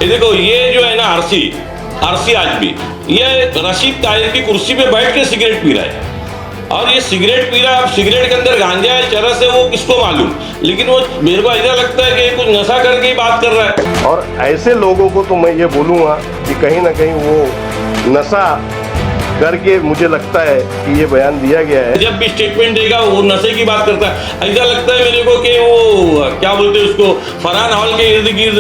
ये देखो, ये जो है ना आरसी आदमी, ये रशीद ताहिर की कुर्सी पे बैठ के सिगरेट पी रहा है। और ये सिगरेट पी रहा है, अब सिगरेट के अंदर गांजा है, चरस है, वो किसको मालूम, लेकिन वो मेरे को ऐसा लगता है कि कुछ नशा करके ही बात कर रहा है। और ऐसे लोगों को तो मैं ये बोलूँगा कि कहीं ना कहीं वो नशा करके, मुझे लगता है कि ये बयान दिया गया है। जब भी स्टेटमेंट देगा वो नशे की बात करता है। ऐसा लगता है मेरे को कि वो क्या बोलते हैं उसको, फरहान हॉल के इर्द गिर्द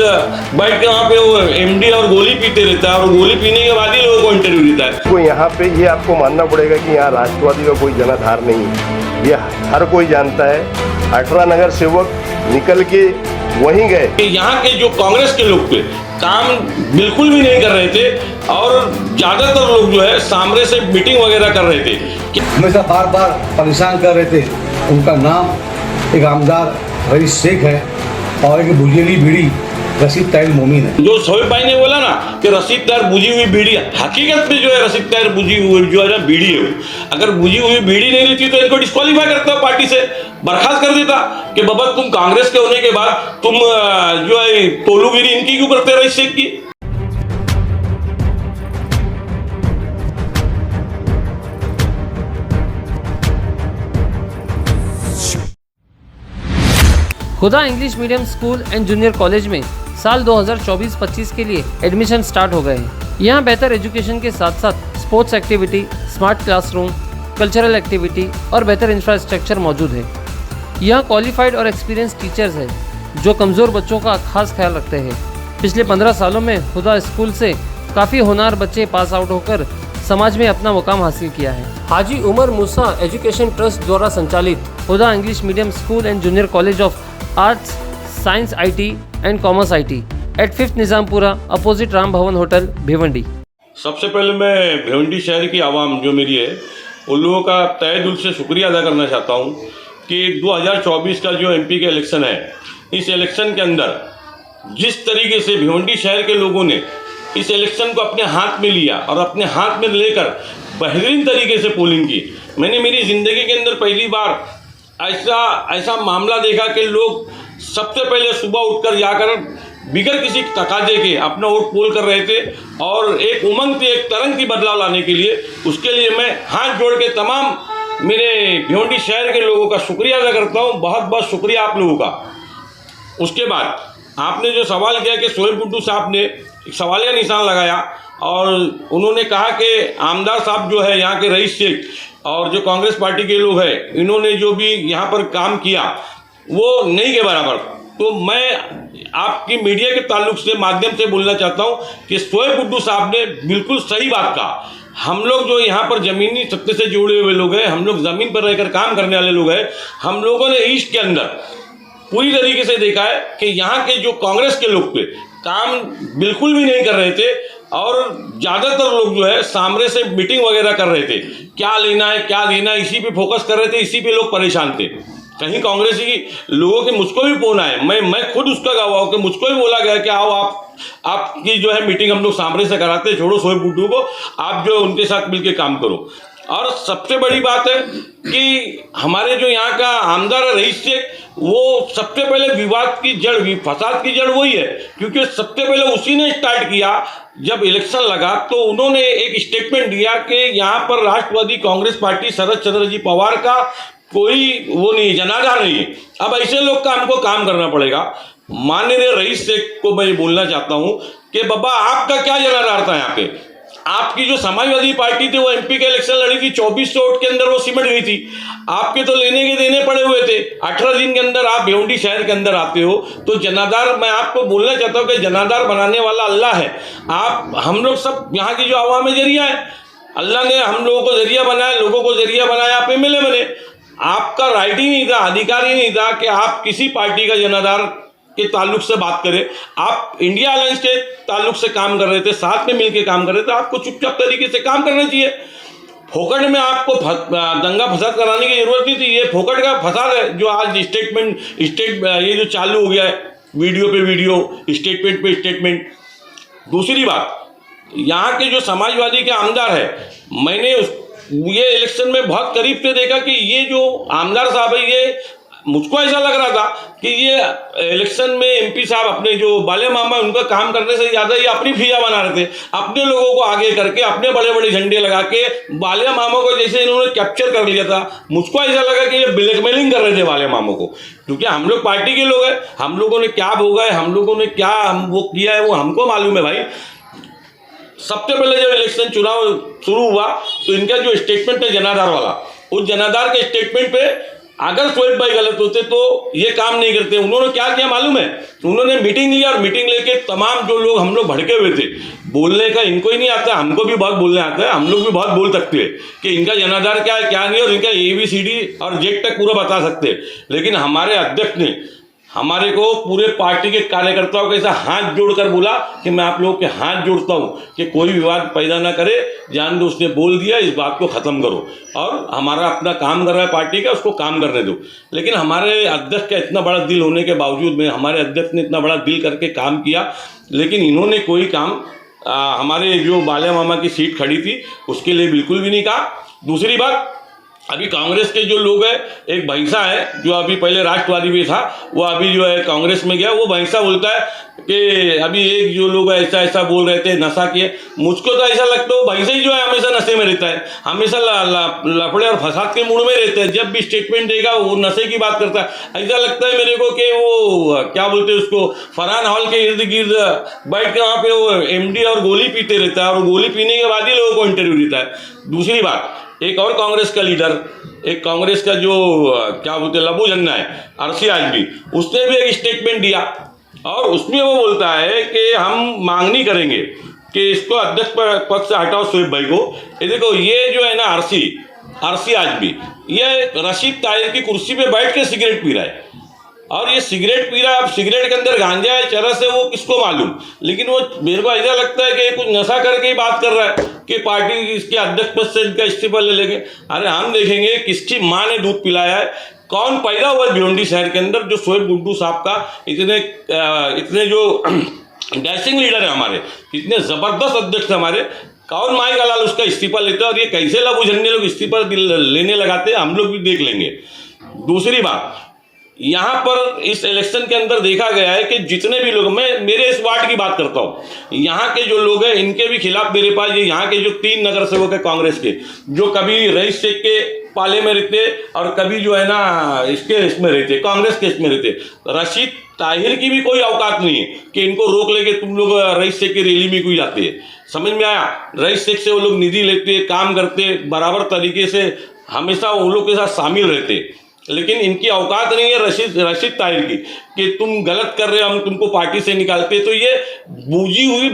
बैठ के वहाँ पे वो एमडी और गोली पीते रहता है, और गोली पीने के बाद ही लोगों को इंटरव्यू देता है। तो यहाँ पे ये आपको मानना पड़ेगा कि यहाँ राष्ट्रवादी का कोई जनाधार नहीं है, ये हर कोई जानता है। 18 नगर सेवक निकल के वहीं गए। यहाँ के जो कांग्रेस के लोग थे, काम बिल्कुल भी नहीं कर रहे थे, और ज्यादातर लोग जो है सामने से मीटिंग वगैरह कर रहे थे। हमेशा बार बार परेशान कर रहे थे। उनका नाम एक आमदार रईस शेख है और एक बुझेली बीड़ी रशीद ताहिर मोमिन है। जो शोएब भाई ने बोला ना कि रशीद ताहिर बुझी हुई बीड़ी, हकीकत में जो है रशीद ताहिर बुझी हुई जो है ना बीड़ी है वो। अगर बुझी हुई बीड़ी नहीं रहती तो इनको डिस्क्वालीफाई करता पार्टी से, बर्खास्त कर देता कि बाबा तुम कांग्रेस के होने के बाद तुम जो है तोलूगिरी इनकी क्यों करते रईस शेख की। खुदा English medium school and junior college में साल 2024-25 के लिए एडमिशन स्टार्ट हो गए हैं। यहाँ बेहतर एजुकेशन के साथ साथ sports activity, smart classroom, cultural activity और बेहतर इंफ्रास्ट्रक्चर मौजूद है। यहाँ क्वालिफाइड और एक्सपीरियंस टीचर्स हैं जो कमज़ोर बच्चों का खास ख्याल रखते हैं। पिछले 15 सालों में खुदा स्कूल से काफ़ी होनहार बच्चे पास आउट होकर समाज में अपना मुकाम हासिल किया है। हाजी उमर मूसा एजुकेशन ट्रस्ट द्वारा संचालित Khuda English medium school and junior college of arts, science IT and commerce IT at 5th Nizampura opposite Ram Bhavan hotel Bhiwandi. सबसे पहले मैं भिवंडी शहर की आवाम जो मेरी है उन लोगों का तहे दिल से शुक्रिया अदा करना चाहता हूँ कि 2024 का जो MP का इलेक्शन है, इस इलेक्शन के अंदर जिस तरीके से भिवंडी शहर के लोगों ने इस इलेक्शन को अपने हाथ में लिया और अपने हाथ में लेकर बेहतरीन तरीके से पोलिंग की। मैंने मेरी ज़िंदगी के अंदर पहली बार ऐसा मामला देखा कि लोग सबसे पहले सुबह उठकर जाकर बिगर किसी तकाजे के अपना वोट पोल कर रहे थे, और एक उमंग थी, एक तरंग की बदलाव लाने के लिए। उसके लिए मैं हाथ जोड़ के तमाम मेरे भिवंडी शहर के लोगों का शुक्रिया अदा करता हूँ। बहुत बहुत शुक्रिया आप लोगों का। उसके बाद आपने जो सवाल किया कि शोएब गुड्डू साहब ने एक सवाल का निशान लगाया, और उन्होंने कहा कि आमदार साहब जो है यहाँ के रईस शेख और जो कांग्रेस पार्टी के लोग हैं, इन्होंने जो भी यहाँ पर काम किया वो नहीं के बराबर। तो मैं आपकी मीडिया के ताल्लुक से माध्यम से बोलना चाहता हूँ कि शोएब गुड्डू साहब ने बिल्कुल सही बात कहा। हम लोग जो यहाँ पर ज़मीनी सत्ते से जुड़े हुए लोग हैं, हम लोग ज़मीन पर रहकर काम करने वाले लोग हैं, हम लोगों ने ईस्ट के अंदर पूरी तरीके से देखा है कि यहाँ के जो कांग्रेस के लोग थे काम बिल्कुल भी नहीं कर रहे थे, और ज़्यादातर लोग जो है सामने से मीटिंग वगैरह कर रहे थे, क्या लेना है क्या देना है, इसी पे फोकस कर रहे थे, इसी पे लोग परेशान थे। कहीं कांग्रेस की लोगों के मुझको भी फोन आए, मैं खुद उसका गवाह हूँ कि मुझको भी बोला गया कि आओ आपकी जो है मीटिंग हम लोग सामने से कराते, छोड़ो शोएब गुड्डू को, आप जो उनके साथ मिलकर काम करो। और सबसे बड़ी बात है कि हमारे जो यहाँ का आमदार है रईस शेख, वो सबसे पहले विवाद की जड़, फसाद की जड़ वही है, क्योंकि सबसे पहले उसी ने स्टार्ट किया। जब इलेक्शन लगा तो उन्होंने एक स्टेटमेंट दिया कि यहाँ पर राष्ट्रवादी कांग्रेस पार्टी शरद चंद्र जी पवार का कोई वो नहीं, जनाधार नहीं है। अब ऐसे लोग का हमको काम करना पड़ेगा। माननीय रईस शेख को मैं बोलना चाहता हूँ कि बाबा आपका क्या जनाधार था यहाँ पे। आपकी जो समाजवादी पार्टी थी वो MP का इलेक्शन लड़ी थी, 2400 वोट के अंदर वो सिमट गई थी। आपके तो लेने के देने पड़े हुए थे। 18 दिन के अंदर आप भिवंडी शहर के अंदर आते हो, तो जनाधार, मैं आपको बोलना चाहता हूँ कि जनाधार बनाने वाला अल्लाह है। आप हम लोग सब यहाँ की जो आवाम है जरिया है, अल्लाह ने हम लोगों को जरिया बनाया, लोगों को जरिया बनाया, आप MLA बने। आपका राइट ही नहीं था, अधिकार ही नहीं था कि आप किसी पार्टी का जनाधार के ताल्लुक से बात करें। आप इंडिया अलायंस के ताल्लुक से काम कर रहे थे, साथ में मिलकर काम कर रहे थे। आपको चुपचाप तरीके से काम करना चाहिए। फोकट में आपको दंगा फसाद कराने की जरूरत नहीं थी। ये फोकट का फसाद है जो आज ये जो चालू हो गया है, वीडियो पे वीडियो, स्टेटमेंट पे स्टेटमेंट। दूसरी बात, यहाँ के जो समाजवादी के आमदार है, मैंने ये इलेक्शन में बहुत करीब से देखा कि ये जो आमदार साहब है, ये मुझको ऐसा लग रहा था कि ये इलेक्शन में एमपी साहब अपने जो बाले मामा उनका काम करने से ज़्यादा ये अपनी फिजा बना रहे थे, अपने लोगों को आगे करके अपने बड़े बड़े झंडे लगा के बाले मामा को जैसे इन्होंने कैप्चर कर लिया था। मुझको ऐसा लगा कि ये ब्लैकमेलिंग कर रहे थे बाले मामा को, क्योंकि हम लोग पार्टी के लोग हैं, हम लोगों ने क्या भोगा है, हम लोगों ने क्या वो किया है वो हमको मालूम है भाई। सबसे पहले जब इलेक्शन चुनाव शुरू हुआ तो इनका जो स्टेटमेंट है जनाधार वाला, उस जनाधार के स्टेटमेंट पे अगर शोएब भाई गलत होते तो ये काम नहीं करते। उन्होंने क्या किया मालूम है, उन्होंने मीटिंग लिया और मीटिंग लेके तमाम जो लोग हम लोग भड़के हुए थे, बोलने का इनको ही नहीं आता, हमको भी बहुत बोलने आता है, हम लोग भी बहुत बोल सकते हैं कि इनका जनाधार क्या है क्या नहीं, और इनका ABCD और जेड तक पूरा बता सकते हैं। लेकिन हमारे अध्यक्ष ने हमारे को पूरे पार्टी के कार्यकर्ताओं के साथ हाथ जोड़कर बोला कि मैं आप लोगों के हाथ जोड़ता हूं कि कोई विवाद पैदा ना करे, जान दो, उसने बोल दिया, इस बात को ख़त्म करो और हमारा अपना काम कर रहा है पार्टी का, उसको काम करने दो। लेकिन हमारे अध्यक्ष का इतना बड़ा दिल होने के बावजूद में, हमारे अध्यक्ष ने इतना बड़ा दिल करके काम किया, लेकिन इन्होंने कोई काम हमारे जो बाले मामा की सीट खड़ी थी उसके लिए बिल्कुल भी नहीं कहा। दूसरी बात, अभी कांग्रेस के जो लोग हैं, एक भैंसा है जो अभी पहले राष्ट्रवादी में था, वो अभी जो है कांग्रेस में गया, वो भैंसा बोलता है कि अभी एक जो लोग ऐसा ऐसा बोल रहे थे नशा किए। मुझको तो ऐसा लगता है वो भैंसा ही जो है हमेशा नशे में रहता है, हमेशा लफड़े और फसाद के मूड में रहता है। जब भी स्टेटमेंट देगा वो नशे की बात करता है। ऐसा लगता है मेरे को कि वो क्या बोलते हैं उसको, फरहान हॉल के इर्द गिर्द बैठ के वहाँ पे वो MD और गोली पीते रहता है और गोली पीने के बाद ही लोगों को इंटरव्यू देता है। दूसरी बात, एक और कांग्रेस का लीडर, एक कांग्रेस का जो क्या बोलते हैं लबू जन्ना है, RC आजमी, उसने भी एक स्टेटमेंट दिया और उसमें वो बोलता है कि हम मांगनी करेंगे कि इसको अध्यक्ष पद से हटाओ शोएब भाई को। ये देखो, ये जो है ना RC आजमी, ये रशीद ताहिर की कुर्सी पे बैठ के सिगरेट पी रहा है और ये सिगरेट पी रहा है। अब सिगरेट के अंदर गांजा है, चरस है, वो किसको मालूम, लेकिन वो मेरे को ऐसा लगता है कि ये कुछ नशा करके ही बात कर रहा है कि पार्टी इसके अध्यक्ष पद से इनका इस्तीफा ले लेंगे। अरे हम देखेंगे किसकी माँ ने दूध पिलाया है, कौन पैदा हुआ है भिवंडी शहर के अंदर जो शोएब गुड्डू साहब का इतने जो डैशिंग लीडर है हमारे, इतने ज़बरदस्त अध्यक्ष हमारे, कौन माई का लाल उसका इस्तीफा लेता है और ये कैसे लबू झंडे लोग इस्तीफा लेने लगाते हैं, हम लोग भी देख लेंगे। दूसरी बात, यहाँ पर इस इलेक्शन के अंदर देखा गया है कि जितने भी लोग, मैं मेरे इस वार्ड की बात करता हूँ, यहाँ के जो लोग हैं इनके भी खिलाफ मेरे पास ये यहाँ के जो 3 नगर सेवक है कांग्रेस के, जो कभी रईस शेख के पाले में रहते और कभी जो है ना इसमें रहते, कांग्रेस के इसमें रहते। रशीद ताहिर की भी कोई औकात नहीं है कि इनको रोक लेके तुम लोग रईस शेख की रैली में क्यों जाते हैं। समझ में आया, रईस शेख से वो लोग निधि लेते, काम करते, बराबर तरीके से हमेशा उन लोग के साथ शामिल रहते, लेकिन इनकी औकात नहीं है रशीद ताहिर की कि तुम गलत कर रहे हो, हम तुमको पार्टी से निकालते। तो ये बूझी हुई,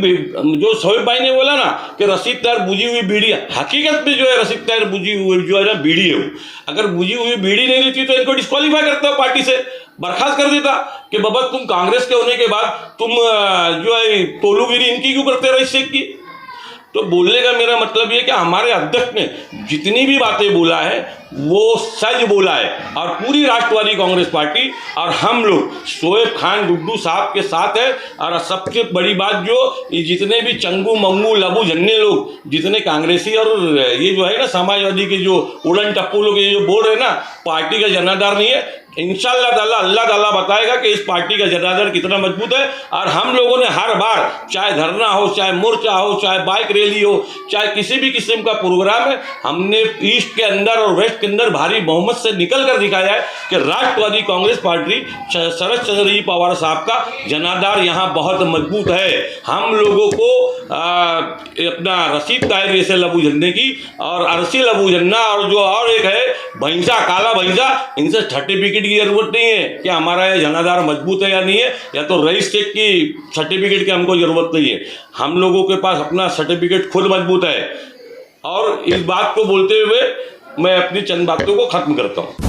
जो शोएब भाई ने बोला ना कि रशीद ताहिर बूझी हुई बीड़ी, हकीकत में जो है रशीद ताहिर बूझी हुई जो है ना बीड़ी है वो। अगर बूझी हुई बीड़ी नहीं रहती तो इनको डिस्क्वालीफाई करता हो, पार्टी से बर्खास्त कर देता कि बाबा तुम कांग्रेस के होने के बाद तुम जो है तोलूगिरी इनकी क्यों करते रईस शेख की। तो बोलने का मेरा मतलब ये कि हमारे अध्यक्ष ने जितनी भी बातें बोला है वो सच बोला है और पूरी राष्ट्रवादी कांग्रेस पार्टी और हम लोग शोएब खान गुड्डू साहब के साथ है। और सबसे बड़ी बात, जो ये जितने भी चंगू मंगू लबू झन्ने लोग, जितने कांग्रेसी और ये जो है ना समाजवादी के जो उड़न टप्पू लोग ये जो बोल रहे हैं ना पार्टी का जनाधार नहीं है, इंशाअल्लाह ताला अल्लाह ताला बताएगा कि इस पार्टी का जनाधार कितना मजबूत है। और हम लोगों ने हर बार, चाहे धरना हो, चाहे मोर्चा हो, चाहे बाइक रैली हो, चाहे किसी भी किस्म का प्रोग्राम है, हमने ईस्ट के अंदर और वेस्ट के अंदर भारी बहुमत से निकल कर दिखाया है कि राष्ट्रवादी कांग्रेस पार्टी शरद चंद्र जी पवार साहब का जनाधार यहाँ बहुत मजबूत है। हम लोगों को अपना रशीद ताहिर जैसे लबू झंडे की और RC लबू झन्ना और जो और एक है भैंसा, काला भैंसा, इनसे सर्टिफिकेट की जरूरत नहीं है कि हमारा ये जनाधार मजबूत है या नहीं है, या तो रईस शेख की सर्टिफिकेट की हमको ज़रूरत नहीं है। हम लोगों के पास अपना सर्टिफिकेट खुद मजबूत है। और इस बात को बोलते हुए मैं अपनी चंद बातों को ख़त्म करता हूँ।